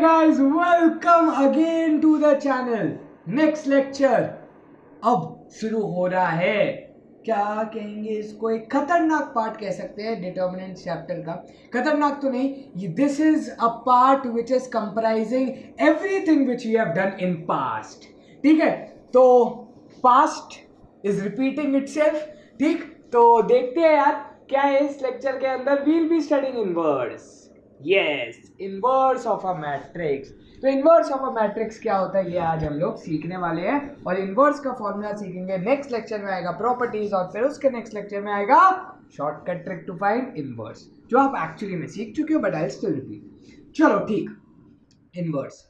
guys, welcome again to the channel. Next lecture अब शुरू हो रहा है. क्या कहेंगे इसको, एक खतरनाक पार्ट कह सकते हैं डिटर्मिनेंट चैप्टर का. खतरनाक तो नहीं, this is a part which is comprising everything which we have done in past. ठीक है, तो पास्ट इज रिपीटिंग इटसेल्फ. ठीक, तो देखते हैं यार क्या है इस लेक्चर के अंदर. We'll be studying inverse. Yes, inverse of a matrix. तो इनवर्स ऑफ अ मैट्रिक्स क्या होता है ये आज हम लोग सीखने वाले हैं. और इनवर्स का फॉर्मूला सीखेंगे. नेक्स्ट लेक्चर में आएगा प्रॉपर्टीज और फिर उसके नेक्स्ट लेक्चर में आएगा shortcut trick to find inverse, जो आप एक्चुअली में सीख चुके हो बट आई स्टिल रिपीट. चलो ठीक, इनवर्स.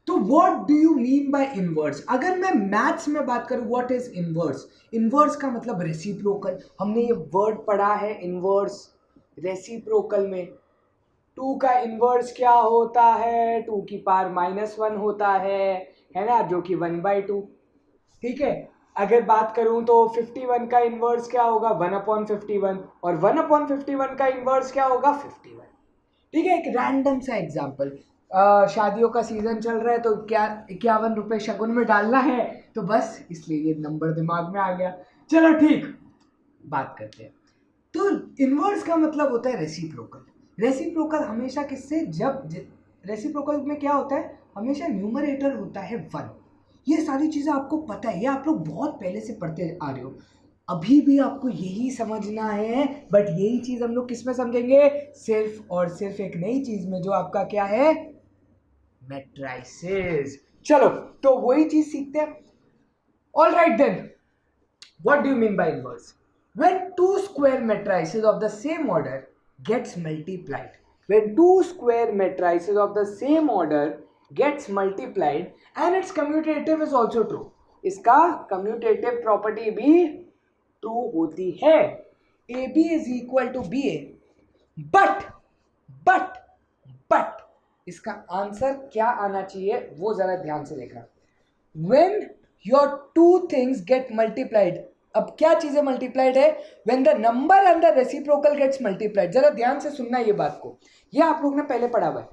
तो what do you mean by inverse? अगर मैं मैथ्स में बात करूं, व्हाट इज इनवर्स? इनवर्स का मतलब रेसिप्रोकल. हमने ये वर्ड पढ़ा है इनवर्स रेसिप्रोकल में. 2 का इन्वर्स क्या होता है? 2 की पावर -1 होता है ना, जो कि 1/2. ठीक है, अगर बात करूं तो 51 का इन्वर्स क्या होगा? 1/51. और 1/51 का इन्वर्स क्या होगा? 51. ठीक है, एक रैंडम सा एग्जांपल. शादियों का सीजन चल रहा है तो क्या 51 रुपये शगुन में डालना है, तो बस इसलिए ये नंबर दिमाग में आ गया. चलो ठीक, बात करते हैं. तो इन्वर्स का मतलब होता है रेसिप्रोकल. रेसिप्रोकल हमेशा किससे? जब रेसिप्रोकल में क्या होता है, हमेशा न्यूमरेटर होता है 1. ये सारी चीज़ें आपको पता है, ये आप लोग बहुत पहले से पढ़ते आ रहे हो. अभी भी आपको यही समझना है, बट यही चीज़ हम लोग किस में समझेंगे? सिर्फ और सिर्फ एक नई चीज़ में, जो आपका क्या है? मैट्रिसेस. चलो तो वही चीज़ सीखते हैं. All right then, what do you mean by inverse? When 2 square matrices of the same order gets multiplied, when 2 square matrices of the same order gets multiplied and its commutative is also true, इसका commutative property भी true होती है. AB is equal to BA, but इसका answer क्या आना चाहिए वो जरा ध्यान से देखना. When your two things get multiplied, अब क्या चीजें मल्टीप्लाइड है? When the number and the reciprocal gets multiplied. जरा ध्यान से सुनना ये बात को, ये आप लोग ने पहले पढ़ा हुआ है.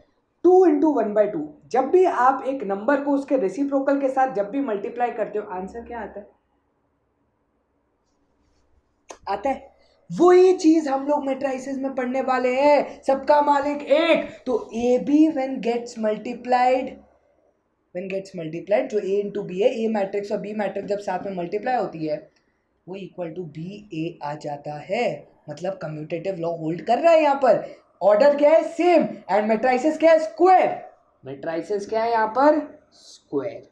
2 × 1/2. जब भी आप एक नंबर को उसके रेसिप्रोकल के साथ जब भी मल्टीप्लाई करते हो, आंसर क्या आता है? वही चीज हम लोग मैट्रिसेस में पढ़ने वाले हैं. सबका मालिक एक. तो A B when gets multiplied, जो ए इंटू बी है, ए मैट्रिक्स और बी मैट्रिक्स जब साथ में मल्टीप्लाई होती है वो इक्वल टू बी ए आ जाता है. मतलब कम्यूटेटिव लॉ होल्ड कर रहा है यहाँ पर. ऑर्डर क्या है? सेम. एंड मैट्रिसेस क्या है? स्क्वायर. मैट्रिसेस क्या है यहाँ पर? स्क्वायर.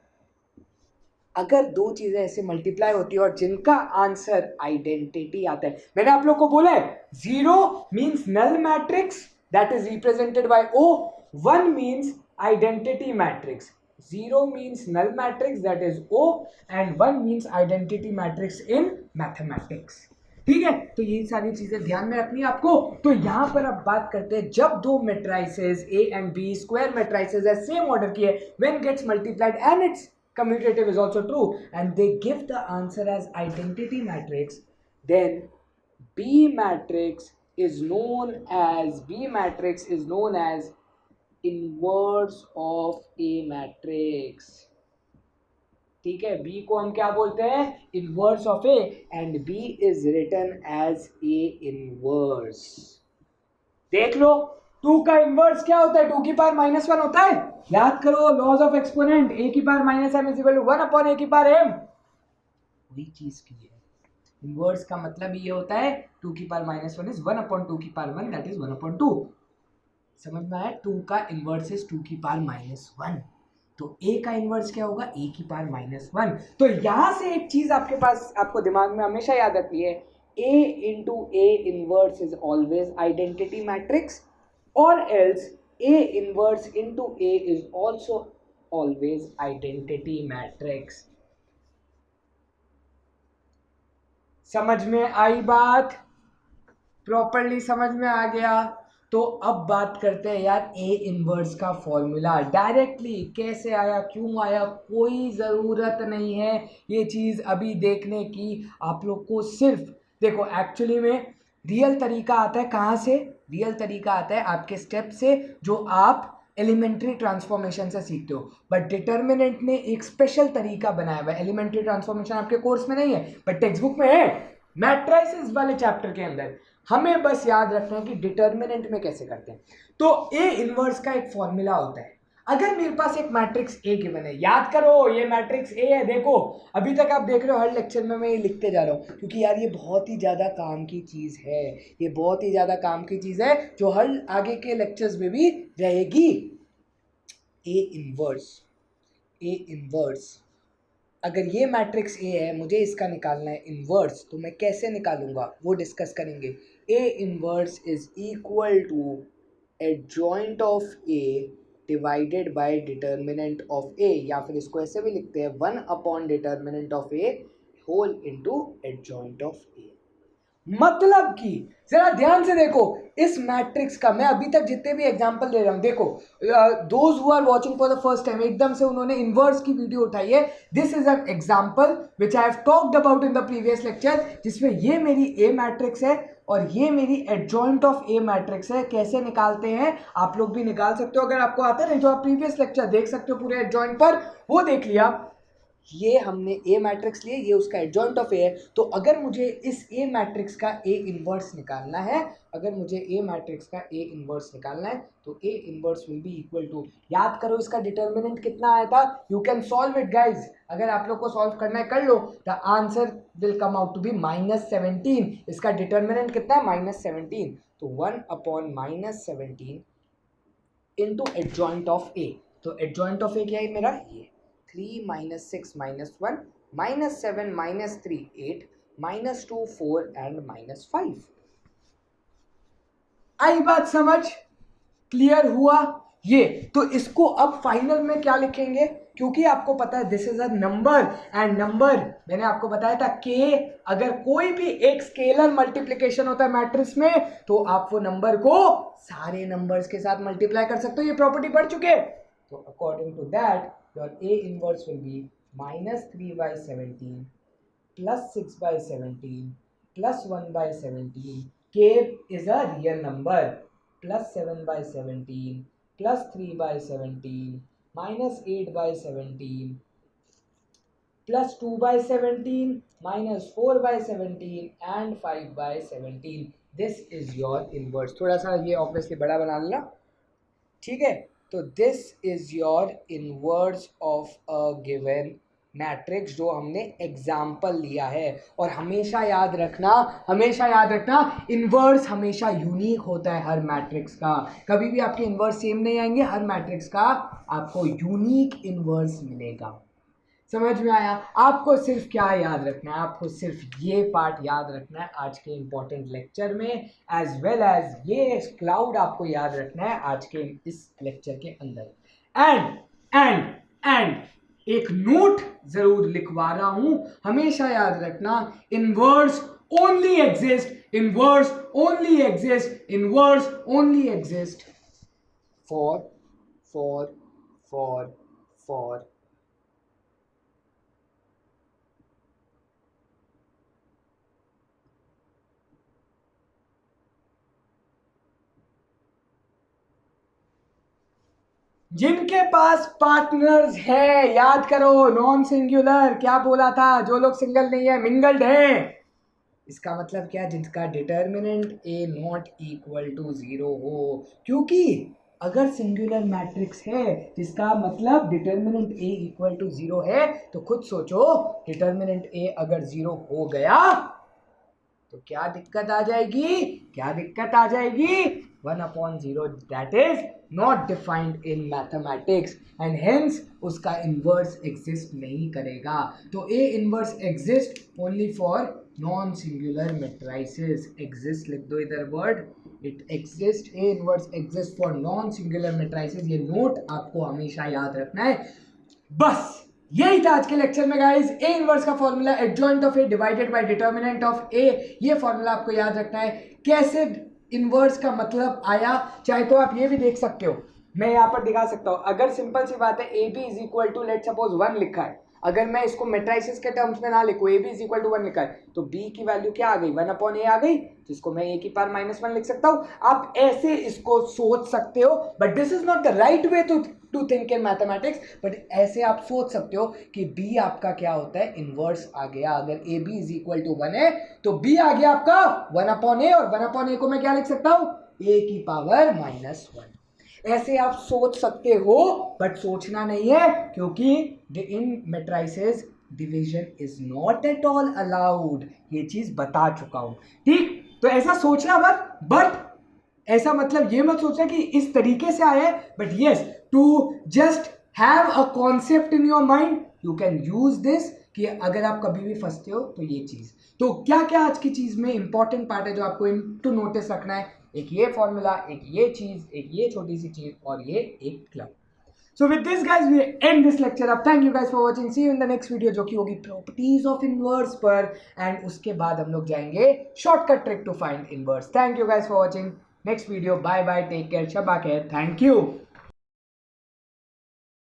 अगर दो चीजें ऐसे मल्टीप्लाई होती है और जिनका आंसर आइडेंटिटी आता है, मैंने आप लोग को बोला है 0 means null matrix that is represented by O. 1 means identity matrix. 0 means null matrix that is O and 1 means identity matrix in mathematics. ठीक है, तो ये सारी चीजें ध्यान में रखनी है आपको. तो यहां पर अब बात करते हैं, जब दो matrices A and B square matrices है, सेम ऑर्डर की है, when gets multiplied and its commutative is also true and they give the answer as identity matrix, then B matrix is known as inverse of a matrix. ठीक है, B को हम क्या बोलते हैं? Inverse of A. And B is written as A inverse. देख लो, 2 का इनवर्स क्या होता है? 2 की पावर -1 होता है. याद करो लॉज ऑफ एक्सपोनेंट. a की power -m is equal to 1/a की पावर m. वही चीज की है. इनवर्स का मतलब ये होता है 2 की पावर -1 इज 1/2 की पावर 1, दैट इज 1/2. समझ में आया? 2 का इन्वर्स इज 2 की पावर -1. तो a का इन्वर्स क्या होगा? a की पावर -1. तो यहां से एक चीज आपके पास, आपको दिमाग में हमेशा याद रखनी है, a into a inverse is always identity matrix, और else a inverse into a is also always identity matrix. समझ में आई बात? प्रॉपरली समझ में आ गया? तो अब बात करते हैं यार ए इनवर्स का फॉर्मूला. डायरेक्टली कैसे आया, क्यों आया, कोई ज़रूरत नहीं है ये चीज़ अभी देखने की. आप लोग को सिर्फ देखो, एक्चुअली में रियल तरीका आता है कहाँ से? रियल तरीका आता है आपके स्टेप से, जो आप एलिमेंट्री ट्रांसफॉर्मेशन से सीखते हो, बट डिटर्मिनेंट ने एक स्पेशल तरीका बनाया हुआ है। एलिमेंट्री ट्रांसफॉर्मेशन आपके कोर्स में नहीं है बट टेक्स्ट बुक में है, मैट्रिसेस वाले चैप्टर के अंदर। हमें बस याद रखना है कि डिटर्मिनेंट में कैसे करते हैं। तो ए इनवर्स का एक फॉर्मूला होता है। अगर मेरे पास एक मैट्रिक्स ए गिवन है, याद करो ये मैट्रिक्स ए है, देखो अभी तक आप देख रहे हो हर लेक्चर में मैं ये लिखते जा रहा हूँ, क्योंकि यार ये बहुत ही ज़्यादा काम की चीज़ है, ये बहुत ही ज़्यादा काम की चीज़ है जो हर आगे के लेक्चर्स में भी रहेगी। ए इनवर्स, ए इनवर्स, अगर ये मैट्रिक्स ए है, मुझे इसका निकालना है इनवर्स, तो मैं कैसे निकालूंगा वो डिस्कस करेंगे। A inverse is equal to adjoint of A divided by determinant of A, या फिर इसको ऐसे भी लिखते हैं 1 upon determinant of A whole into adjoint of A. मतलब कि जरा ध्यान से देखो इस मैट्रिक्स का, मैं अभी तक जितने भी एग्जांपल दे रहा हूं, देखो those who are watching for the first time एकदम से उन्होंने इनवर्स की वीडियो उठाई है। This is an example which I have talked about in the previous lecture, जिसमें ये मेरी ए मैट्रिक्स है और ये मेरी एडजॉइंट ऑफ ए मैट्रिक्स है। कैसे निकालते हैं आप लोग भी निकाल सकते हो अगर आपको आता है, जो आप प्रीवियस लेक्चर देख सकते हो पूरे एडजॉइंट पर, वो देख लिया। ये हमने ए मैट्रिक्स लिए, ये उसका एडजॉइंट ऑफ ए है। तो अगर मुझे इस ए मैट्रिक्स का ए इनवर्स निकालना है, अगर मुझे ए मैट्रिक्स का ए इनवर्स निकालना है, तो A inverse will be equal to, याद करो इसका डिटर्मिनेंट कितना आया था, you can solve it guys, अगर आप लोग को सॉल्व करना है कर लो। The answer will come out to be -17। इसका डिटर्मिनेंट कितना है -17, तो 1 upon -17 into adjoint of A. तो एडजॉइंट ऑफ ए क्या है मेरा, ये 3 - 6 - 1 -7 - 3 8 -2 4 एंड -5। आई बात समझ, क्लियर हुआ ये? तो इसको अब फाइनल में क्या लिखेंगे, क्योंकि आपको पता है this is a number, and number मैंने आपको बताया था के अगर कोई भी एक स्केलर मल्टीप्लिकेशन होता है मैट्रिक्स में, तो आप वो नंबर को सारे नंबर्स के साथ मल्टीप्लाई कर सकते हो। ये प्रॉपर्टी पढ़ चुके। तो according to that your A inverse will be -3/17 plus 6/17 plus 1/17. K is a real number. Plus 7/17 plus 3/17 minus 8/17 plus 2/17 minus 4/17 and 5/17. This is your inverse. थोड़ा सा ये obviously बड़ा बना लेना, ठीक है? तो this is your inverse of a given matrix, जो हमने एग्जाम्पल लिया है। और हमेशा याद रखना, हमेशा याद रखना, इनवर्स हमेशा यूनिक होता है हर मैट्रिक्स का। कभी भी आपके इनवर्स सेम नहीं आएंगे, हर मैट्रिक्स का आपको यूनिक इनवर्स मिलेगा। समझ में आया? आपको सिर्फ क्या याद रखना है, आपको सिर्फ ये पार्ट याद रखना है आज के इंपॉर्टेंट लेक्चर में, एज वेल एज ये क्लाउड आपको याद रखना है आज के इस लेक्चर के अंदर। एंड एक नोट जरूर लिखवा रहा हूं, हमेशा याद रखना, inverse only exist, inverse only exist, inverse only exist for जिनके पास पार्टनर्स है। याद करो नॉन सिंगुलर, क्या बोला था, जो लोग सिंगल नहीं है मिंगल्ड है। इसका मतलब क्या, जिसका determinant A not equal to 0 हो। क्योंकि अगर सिंगुलर मैट्रिक्स है जिसका मतलब डिटर्मिनेंट ए इक्वल टू 0 है, तो खुद सोचो डिटर्मिनेंट ए अगर 0 हो गया तो क्या दिक्कत आ जाएगी, क्या दिक्कत आ जाएगी, 1/0 that is not defined in mathematics and hence उसका इनवर्स एग्जिस्ट नहीं करेगा। तो A inverse exist only for non singular matrices. Exist लिख दो इधर word, it exist, A inverse exist for non singular matrices. ये नोट आपको हमेशा याद रखना है। बस यही था आज के लेक्चर में गाइस। ए इनवर्स का formula adjoint of A divided by determinant of A, ये फॉर्मूला आपको याद रखना है। कैसे इनवर्स का मतलब आया, चाहे तो आप ये भी देख सकते हो, मैं यहाँ पर दिखा सकता हूँ। अगर सिंपल सी बात है A B is equal to let suppose 1 लिखा है, अगर मैं इसको मेट्राइसिस के टर्म्स में ना लिखूँ, A B is equal to 1 लिखा है, तो बी की वैल्यू क्या आ गई, 1/a आ गई, जिसको मैं ए की पावर -1 लिख सकता हूँ। आप ऐसे इसको सोच सकते हो, but this is not the right way to think in mathematics, but ऐसे आप सोच सकते हो कि b आपका क्या होता है, इनवर्स आ गया। अगर A B is equal to 1 है तो b आ गया आपका 1/a, और 1/a को मैं क्या लिख सकता हूँ, a की पावर -1। ऐसे आप सोच सकते हो, बट सोचना नहीं है, क्योंकि in matrices division is not at all allowed. ये चीज बता चुका हूं, ठीक। तो ऐसा सोचना मत, बट ऐसा मतलब ये मत सोचना कि इस तरीके से आया है, but yes, to just have a concept in your mind, you can use this, कि अगर आप कभी भी फंसते हो तो ये चीज। तो क्या क्या आज की चीज में इंपॉर्टेंट पार्ट है जो आपको टू नोटिस रखना है, एक ये फॉर्मूला, एक ये चीज, एक ये छोटी सी चीज, और ये एक club. So with this guys we end this lecture up. Thank you guys for watching. See you in the next video जो कि होगी प्रॉपर्टीज ऑफ इनवर्स पर, एंड उसके बाद हम लोग जाएंगे shortcut trick to find inverse. Thank you guys for watching. Next video. Bye bye. Take care. शब्बा खैर. Thank you.